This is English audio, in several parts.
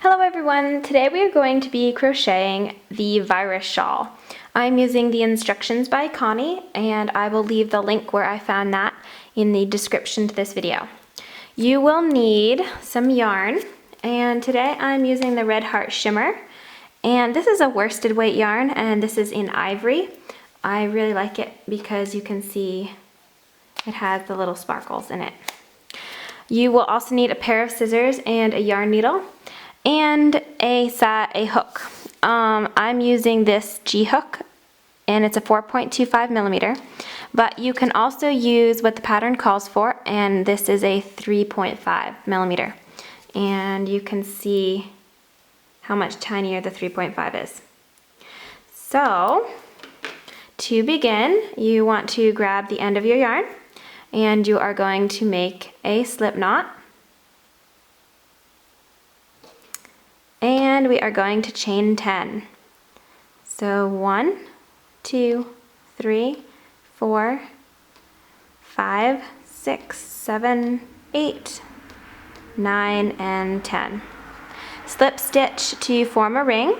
Hello everyone! Today we are going to be crocheting the Virus Shawl. I'm using the instructions by Connie, and I will leave the link where I found that in the description to this video. You will need some yarn, and today I'm using the Red Heart Shimmer, and this is a worsted weight yarn, and this is in ivory. I really like it because you can see it has the little sparkles in it. You will also need a pair of scissors and a yarn needle and a hook. I'm using this G hook, and it's a 4.25 millimeter, but you can also use what the pattern calls for, and this is a 3.5 millimeter. And you can see how much tinier the 3.5 is. So, to begin, you want to grab the end of your yarn, and you are going to make a slip knot. And we are going to chain 10. So 1, 2, 3, 4, 5, 6, 7, 8, 9, and 10. Slip stitch to form a ring,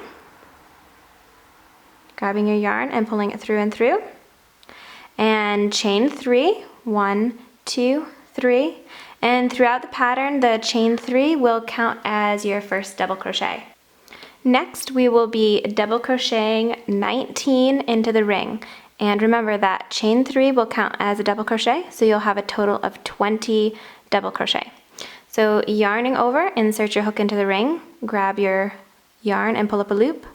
grabbing your yarn and pulling it through and through. And chain 3, 1, 2, 3. And throughout the pattern, the chain 3 will count as your first double crochet. Next, we will be double crocheting 19 into the ring. And remember that chain 3 will count as a double crochet, so you'll have a total of 20 double crochet. So yarning over, insert your hook into the ring, grab your yarn and pull up a loop,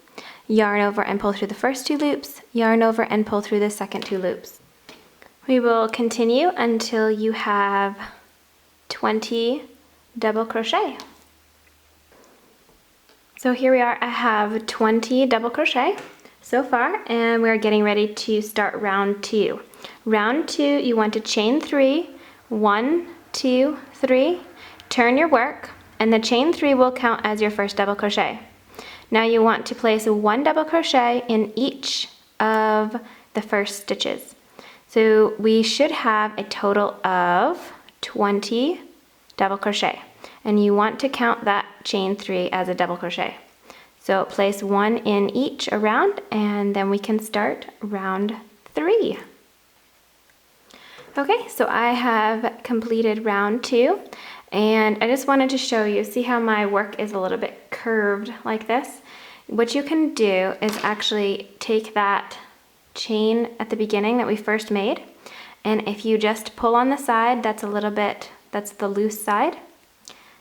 yarn over and pull through the first 2 loops, yarn over and pull through the second 2 loops. We will continue until you have 20 double crochet. So here we are, I have 20 double crochet so far, and we're getting ready to start round 2. Round 2, you want to chain 3, 1, 2, 3, turn your work, and the chain 3 will count as your first double crochet. Now you want to place 1 double crochet in each of the first stitches. So we should have a total of 20 double crochet, and you want to count that chain 3 as a double crochet. So place 1 in each around, and then we can start round 3. Okay, so I have completed round 2, and I just wanted to show you, see how my work is a little bit curved like this? What you can do is actually take that chain at the beginning that we first made, and if you just pull on the side that's the loose side,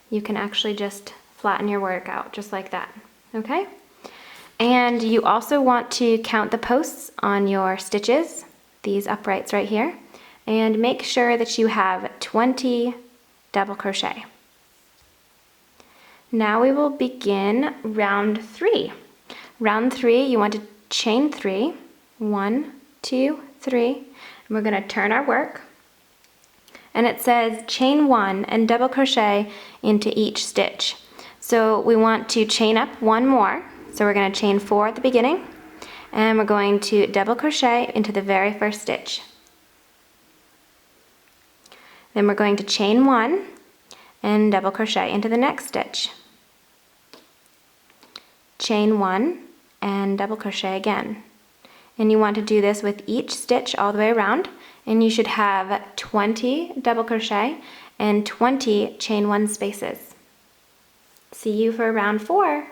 you can actually just flatten your work out just like that, okay? And you also want to count the posts on your stitches, these uprights right here, and make sure that you have 20 double crochet. Now we will begin round 3. Round 3, you want to chain 3, 1, 2, 3, and we're going to turn our work. And it says chain 1 and double crochet into each stitch. So we want to chain up 1 more. So we're going to chain 4 at the beginning, and we're going to double crochet into the very first stitch. Then we're going to chain 1 and double crochet into the next stitch. Chain 1 and double crochet again. And you want to do this with each stitch all the way around, and you should have 20 double crochet and 20 chain 1 spaces. See you for round 4.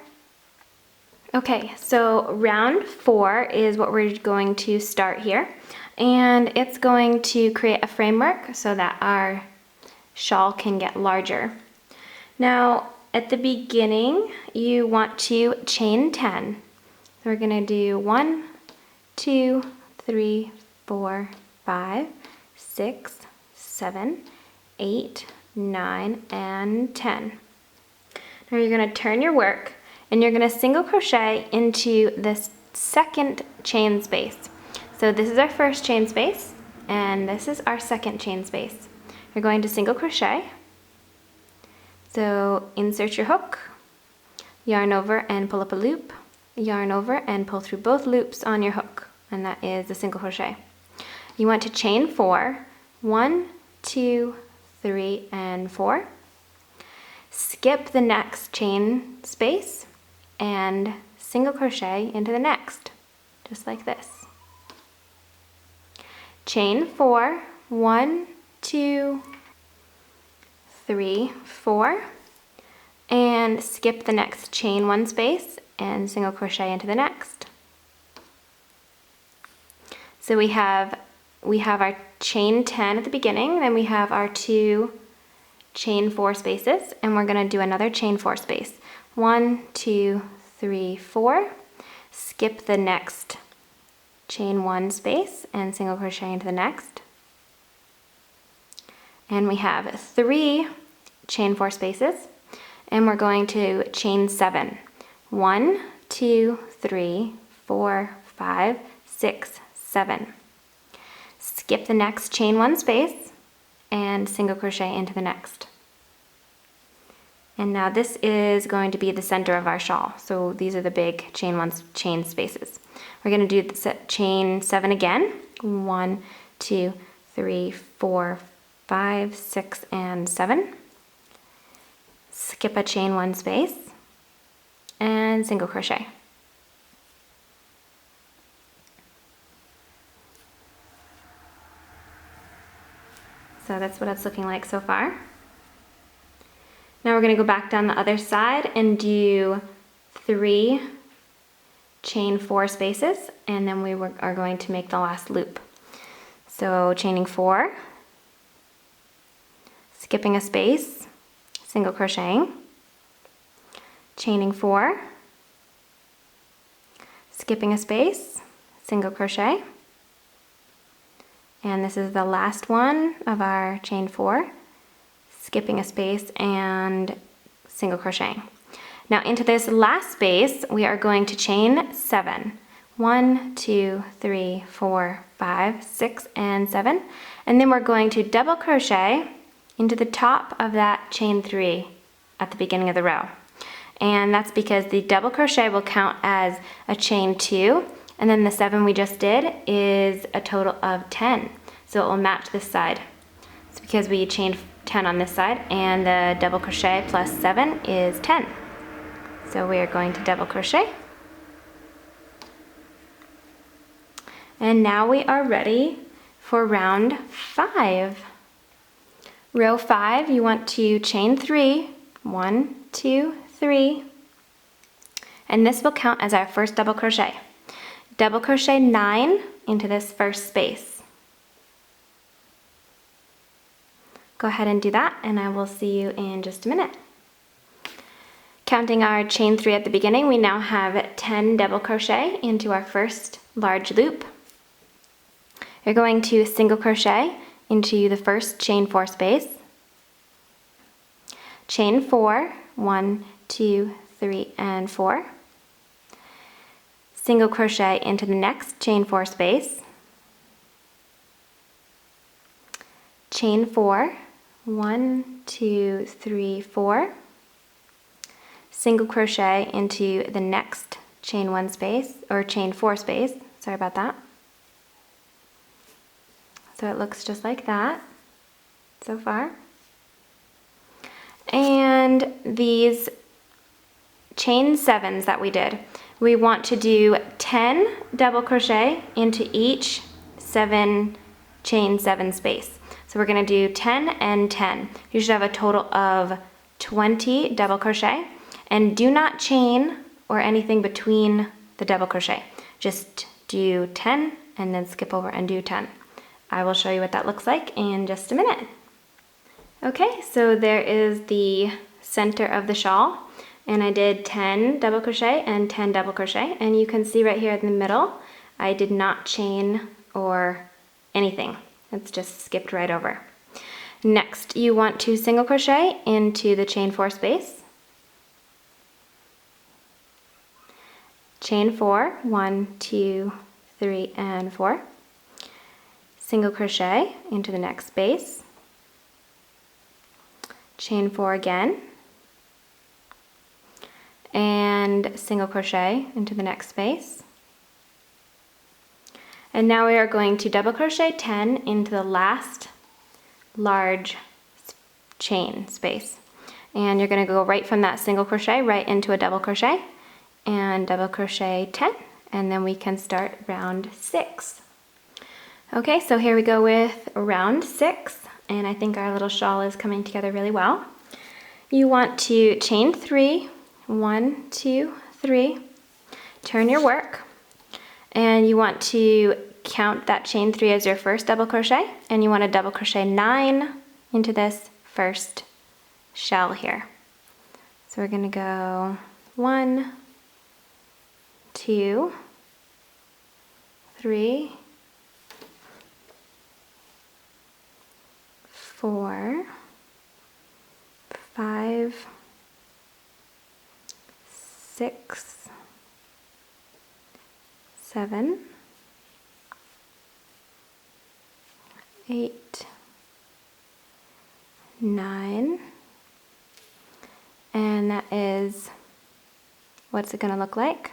Okay, so round 4 is what we're going to start here, and it's going to create a framework so that our shawl can get larger. Now, at the beginning, you want to chain 10. So we're going to do 1, 2, 3, 4, 5, 6, 7, 8, 9, and 10. Now you're going to turn your work, and you're going to single crochet into this second chain space. So this is our first chain space, and this is our second chain space. You're going to single crochet. So insert your hook, yarn over and pull up a loop, yarn over and pull through both loops on your hook, and that is the single crochet. You want to chain 4, 1, 2, 3, and 4. skip the next chain space and single crochet into the next, just like this. Chain 4, 1, 2, 3, 4, and skip the next chain 1 space and single crochet into the next. So we have our chain 10 at the beginning, then we have our 2 chain 4 spaces, and we're going to do another chain 4 space. 1, 2, 3, 4. Skip the next chain 1 space and single crochet into the next. And we have 3 chain 4 spaces, and we're going to chain 7. 1, 2, 3, 4, 5, 6, 7. Skip the next chain 1 space and single crochet into the next. And now this is going to be the center of our shawl. So these are the big chain spaces. We're going to do the chain 7 again. 1, 2, 3, 4, 5, 6, and 7. Skip a chain 1 space and single crochet. So that's what it's looking like so far. Now we're going to go back down the other side and do 3 chain 4 spaces, and then we are going to make the last loop. So chaining 4, skipping a space, single crocheting, chaining 4, skipping a space, single crochet, and this is the last one of our chain 4, skipping a space and single crocheting. Now into this last space, we are going to chain 7. 1, 2, 3, 4, 5, 6, and 7. And then we're going to double crochet into the top of that chain 3 at the beginning of the row. And that's because the double crochet will count as a chain 2, and then the 7 we just did is a total of 10. So it will match this side. It's because we chained 10 on this side, and the double crochet plus 7 is 10. So we are going to double crochet. And now we are ready for round 5. Row 5, you want to chain 3, 1, 2, 3, and this will count as our first double crochet. Double crochet 9 into this first space. Go ahead and do that, and I will see you in just a minute. Counting our chain 3 at the beginning, we now have 10 double crochet into our first large loop. You're going to single crochet into the first chain 4 space, chain 4, 1, 2, 3, and 4, single crochet into the next chain 4 space, chain 4, 1, 2, 3, 4, single crochet into the next chain 1 space, or chain 4 space, sorry about that. So it looks just like that so far. And these chain 7s that we did, we want to do 10 double crochet into each chain 7 space. So we're going to do 10 and 10. You should have a total of 20 double crochet, and do not chain or anything between the double crochet. Just do 10 and then skip over and do 10. I will show you what that looks like in just a minute. Okay, so there is the center of the shawl, and I did 10 double crochet and 10 double crochet, and you can see right here in the middle, I did not chain or anything. It's just skipped right over. Next, you want to single crochet into the chain 4 space. Chain 4, 1, 2, 3, and 4. Single crochet into the next space, chain 4 again, and single crochet into the next space. And now we are going to double crochet 10 into the last large chain space. And you're going to go right from that single crochet right into a double crochet and double crochet 10, and then we can start round 6. Okay, so here we go with round 6, and I think our little shawl is coming together really well. You want to chain 3, 1, 2, 3, turn your work, and you want to count that chain 3 as your first double crochet, and you want to double crochet 9 into this first shell here. So we're going to go 1, 2, 3, 4, 5, 6, 7, 8, 9, and that is, what's it going to look like?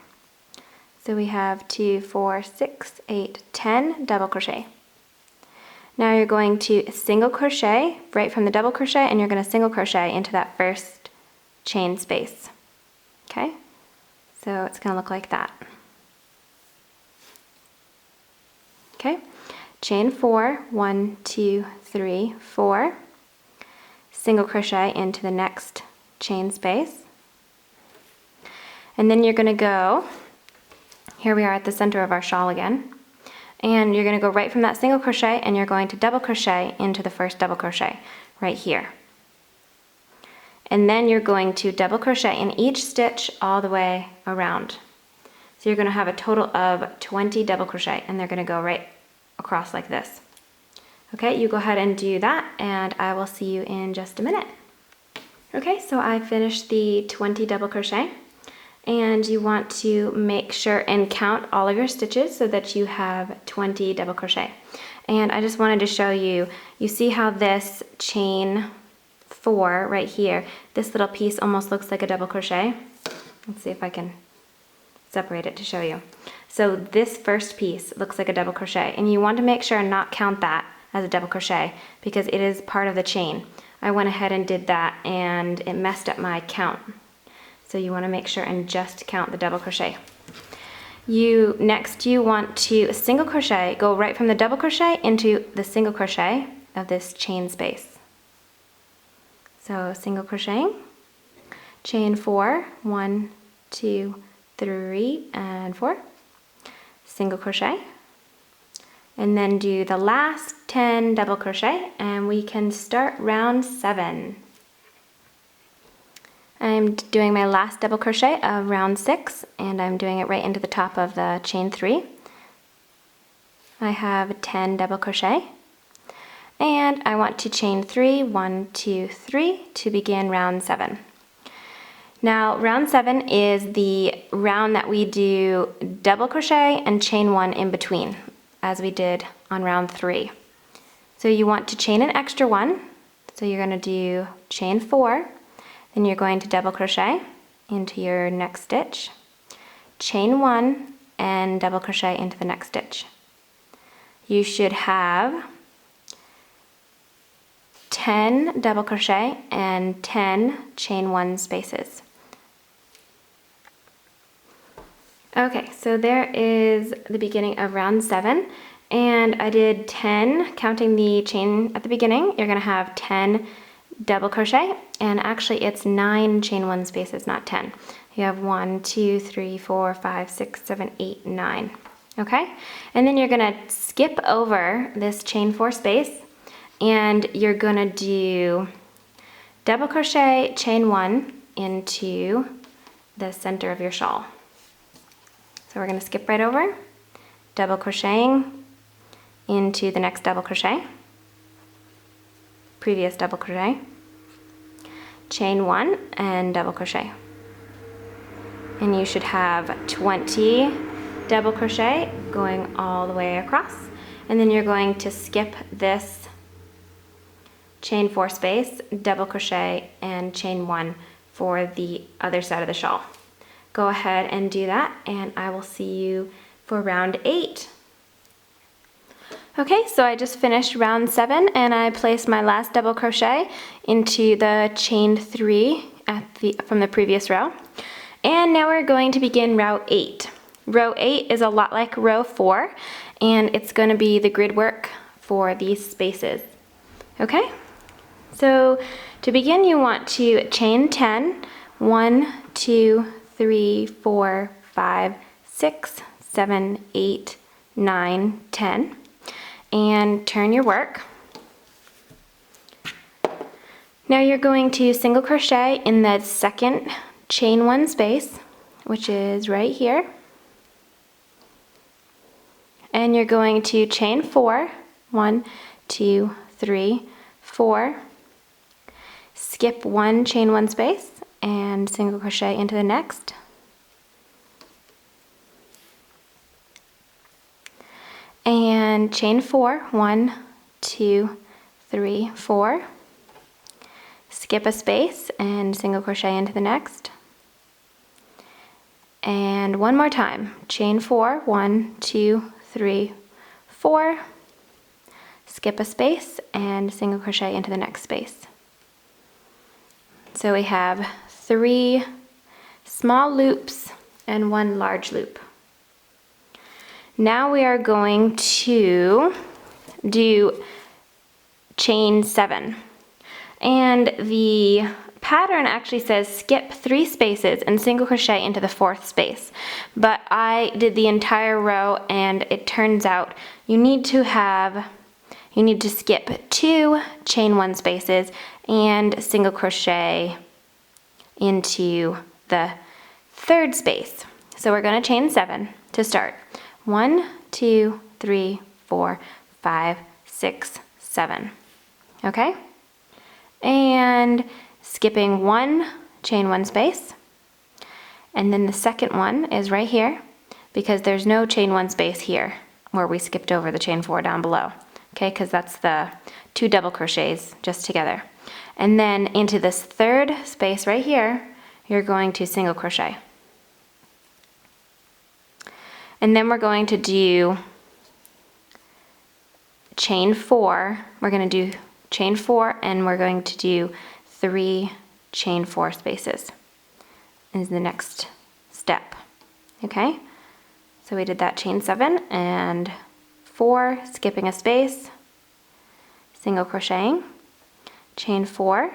So we have 2, 4, 6, 8, 10 double crochet. Now you're going to single crochet right from the double crochet, and you're going to single crochet into that first chain space. Okay, so it's going to look like that. Okay, chain 4, 1, 2, 3, 4, single crochet into the next chain space, and then you're going to go, here we are at the center of our shawl again, and you're going to go right from that single crochet and you're going to double crochet into the first double crochet right here. And then you're going to double crochet in each stitch all the way around. So you're going to have a total of 20 double crochet, and they're going to go right across like this. Okay, you go ahead and do that, and I will see you in just a minute. Okay, so I finished the 20 double crochet, and you want to make sure and count all of your stitches so that you have 20 double crochet. And I just wanted to show you, you see how this chain 4 right here, this little piece almost looks like a double crochet. Let's see if I can separate it to show you. So this first piece looks like a double crochet, and you want to make sure and not count that as a double crochet because it is part of the chain. I went ahead and did that and it messed up my count. So you want to make sure and just count the double crochet. Next you want to single crochet, go right from the double crochet into the single crochet of this chain space. So single crocheting, chain 4, 1, 2, 3, and 4, single crochet, and then do the last 10 double crochet, and we can start round 7. I'm doing my last double crochet of round 6, and I'm doing it right into the top of the chain 3. I have 10 double crochet, and I want to chain 3, 1, 2, 3 to begin round 7. Now round 7 is the round that we do double crochet and chain 1 in between, as we did on round 3. So you want to chain an extra 1, so you're going to do chain 4, then you're going to double crochet into your next stitch, chain 1, and double crochet into the next stitch. You should have 10 double crochet and 10 chain 1 spaces. Okay, so there is the beginning of round 7, and I did 10, counting the chain at the beginning. You're going to have 10 double crochet, and actually it's 9 chain 1 spaces, not 10. You have 1, 2, 3, 4, 5, 6, 7, 8, 9. Okay, and then you're going to skip over this chain 4 space, and you're going to do double crochet, chain 1 into the center of your shawl. So we're going to skip right over, double crocheting into the next double crochet, previous double crochet, chain 1, and double crochet. And you should have 20 double crochet going all the way across, and then you're going to skip this chain 4 space, double crochet, and chain 1 for the other side of the shawl. Go ahead and do that, and I will see you for round 8. Okay, so I just finished round 7 and I placed my last double crochet into the chain 3 from the previous row. And now we're going to begin row 8. Row 8 is a lot like row 4, and it's going to be the grid work for these spaces. Okay, so to begin you want to chain 10, 1, 2, 3, 4, 5, 6, 7, 8, 9, 10. And turn your work. Now you're going to single crochet in the second chain 1 space, which is right here. And you're going to chain 4, 1, 2, 3, 4, skip 1 chain 1 space and single crochet into the next. And chain 4, 1, 2, 3, 4, skip a space and single crochet into the next. And one more time, chain 4, 1, 2, 3, 4, skip a space and single crochet into the next space. So we have 3 small loops and 1 large loop. Now we are going to do chain 7. And the pattern actually says skip 3 spaces and single crochet into the 4th space. But I did the entire row and it turns out you need to skip 2 chain 1 spaces and single crochet into the 3rd space. So we're going to chain 7 to start. 1, 2, 3, 4, 5, 6, 7. Okay? And skipping 1 chain 1 space. And then the second one is right here because there's no chain 1 space here where we skipped over the chain 4 down below. Okay, because that's the 2 double crochets just together. And then into this 3rd space right here, you're going to single crochet. And then we're going to do chain 4. We're going to do chain 4 and we're going to do 3 chain 4 spaces is the next step. Okay, so we did that chain 7 and 4, skipping a space, single crocheting, chain 4,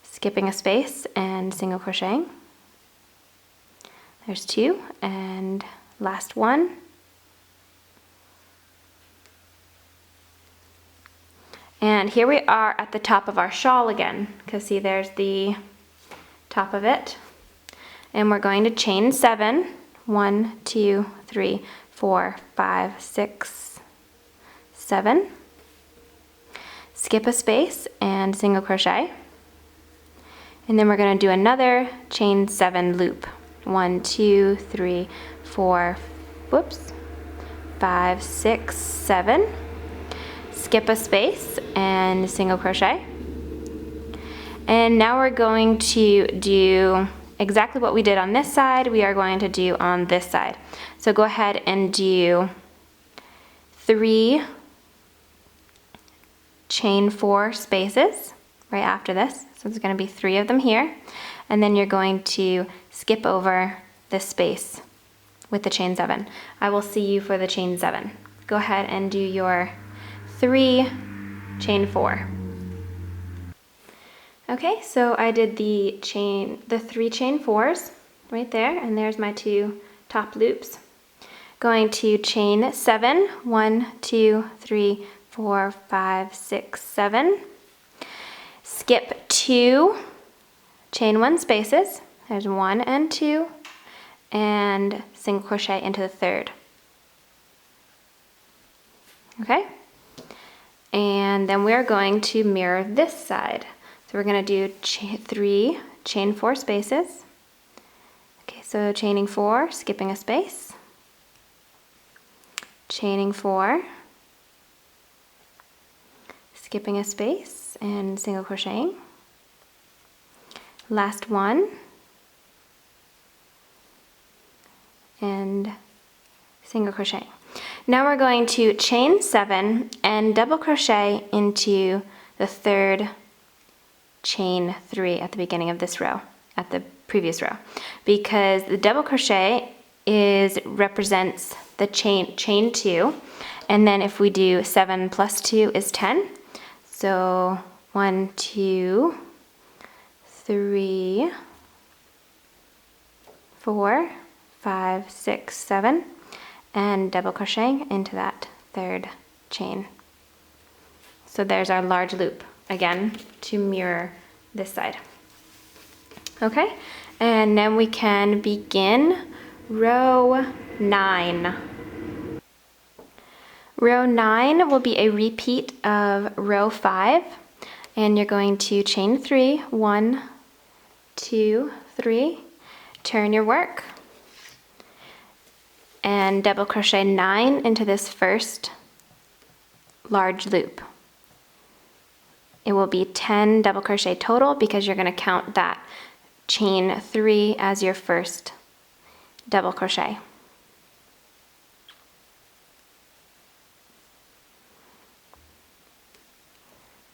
skipping a space and single crocheting. There's 2 and last one. And here we are at the top of our shawl again, because see there's the top of it. And we're going to chain 7, 1, 2, 3, 4, 5, 6, 7. Skip a space and single crochet. And then we're going to do another chain 7 loop. 1, 2, 3, 4, 5, 6, 7. Skip a space and single crochet. And now we're going to do exactly what we did on this side, we are going to do on this side. So go ahead and do 3 chain 4 spaces right after this. So there's going to be 3 of them here. And then you're going to skip over this space with the chain 7. I will see you for the chain 7. Go ahead and do your 3 chain 4. Okay, so I did the 3 chain 4s right there, and there's my 2 top loops. Going to chain 7, 1, 2, 3, 4, 5, 6, 7. Skip 2 chain 1 spaces. There's 1 and 2, and single crochet into the 3rd. Okay, and then we're going to mirror this side. So we're going to do 3 chain 4 spaces. Okay, so chaining 4, skipping a space, chaining 4, skipping a space, and single crocheting. Last one, and single crocheting. Now we're going to chain 7 and double crochet into the third chain 3 at the beginning of this row, at the previous row, because the double crochet represents the chain 2, and then if we do 7 plus 2 is 10. So 1, 2, 3, 4, 5, 6, 7, and double crocheting into that third chain. So there's our large loop, again, to mirror this side. Okay, and then we can begin row 9. Row 9 will be a repeat of row 5, and you're going to chain 3, 1, 2, 3, turn your work, and double crochet 9 into this first large loop. It will be 10 double crochet total because you're going to count that chain 3 as your first double crochet.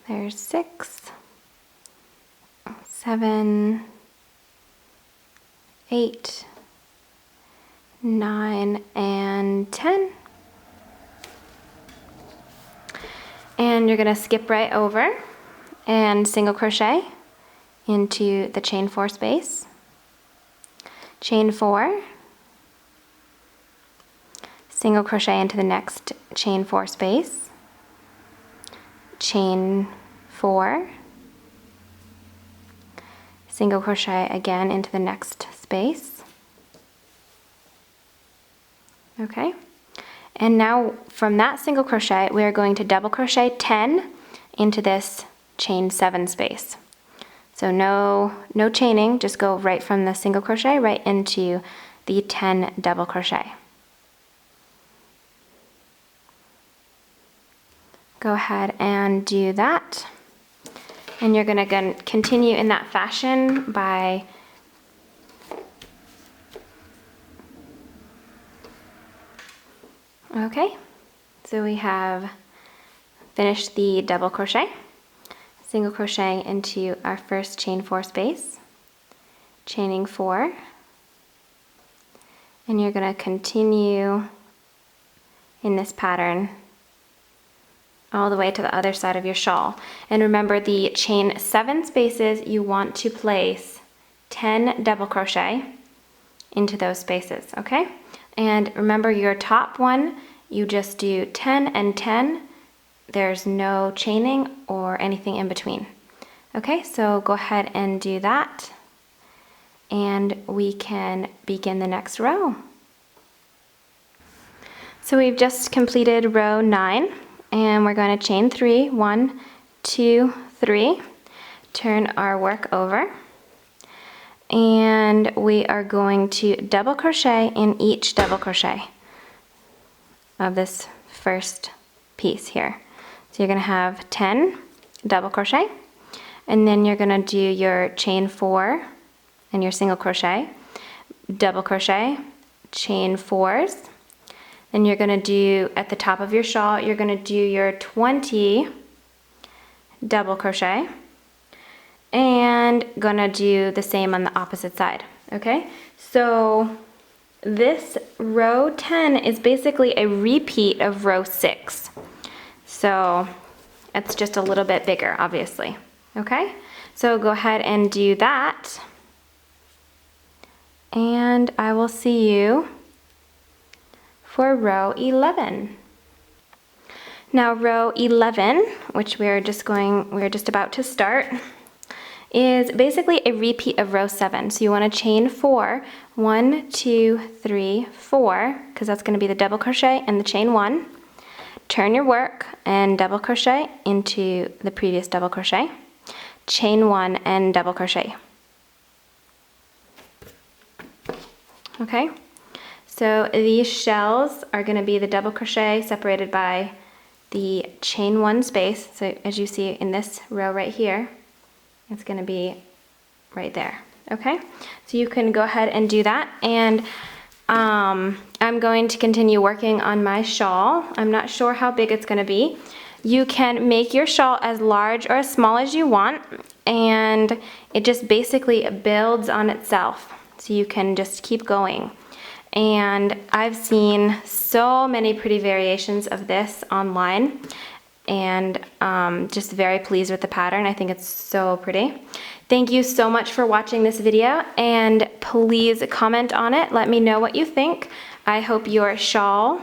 There's 6, 7, 8, 9, and 10. And you're going to skip right over and single crochet into the chain 4 space, chain 4, single crochet into the next chain 4 space, chain 4, single crochet again into the next space. Okay, and now from that single crochet we are going to double crochet 10 into this chain 7 space. So no chaining, just go right from the single crochet right into the 10 double crochet. Go ahead and do that. And you're going to continue in that fashion by okay, so we have finished the double crochet, single crochet into our first chain 4 space, chaining 4, and you're going to continue in this pattern all the way to the other side of your shawl. And remember, the chain 7 spaces, you want to place 10 double crochet into those spaces, okay? And remember, your top one, you just do 10 and 10. There's no chaining or anything in between. Okay, so go ahead and do that, and we can begin the next row. So we've just completed row 9, and we're going to chain 3, 1, 2, 3, turn our work over, and we are going to double crochet in each double crochet of this first piece here. So you're going to have 10 double crochet, and then you're going to do your chain 4 and your single crochet, double crochet, chain 4s. Then you're going to do, at the top of your shawl, you're going to do your 20 double crochet, and going to do the same on the opposite side. Okay, so this row 10 is basically a repeat of row 6. So it's just a little bit bigger, obviously. Okay, so go ahead and do that, and I will see you for row 11. Now row 11, which we're just about to start, is basically a repeat of row 7. So you want to chain 4, 1, 2, 3, 4, because that's going to be the double crochet and the chain 1. Turn your work and double crochet into the previous double crochet, chain 1 and double crochet. Okay, so these shells are going to be the double crochet separated by the chain 1 space. So as you see in this row right here, it's going to be right there. Okay, so you can go ahead and do that, and I'm going to continue working on my shawl. I'm not sure how big it's going to be. You can make your shawl as large or as small as you want, and it just basically builds on itself. So you can just keep going. And I've seen so many pretty variations of this online, and just very pleased with the pattern. I think it's so pretty. Thank you so much for watching this video, and please comment on it. Let me know what you think. I hope your shawl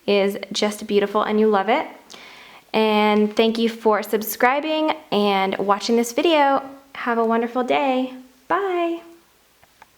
is just beautiful and you love it. And thank you for subscribing and watching this video. Have a wonderful day. Bye.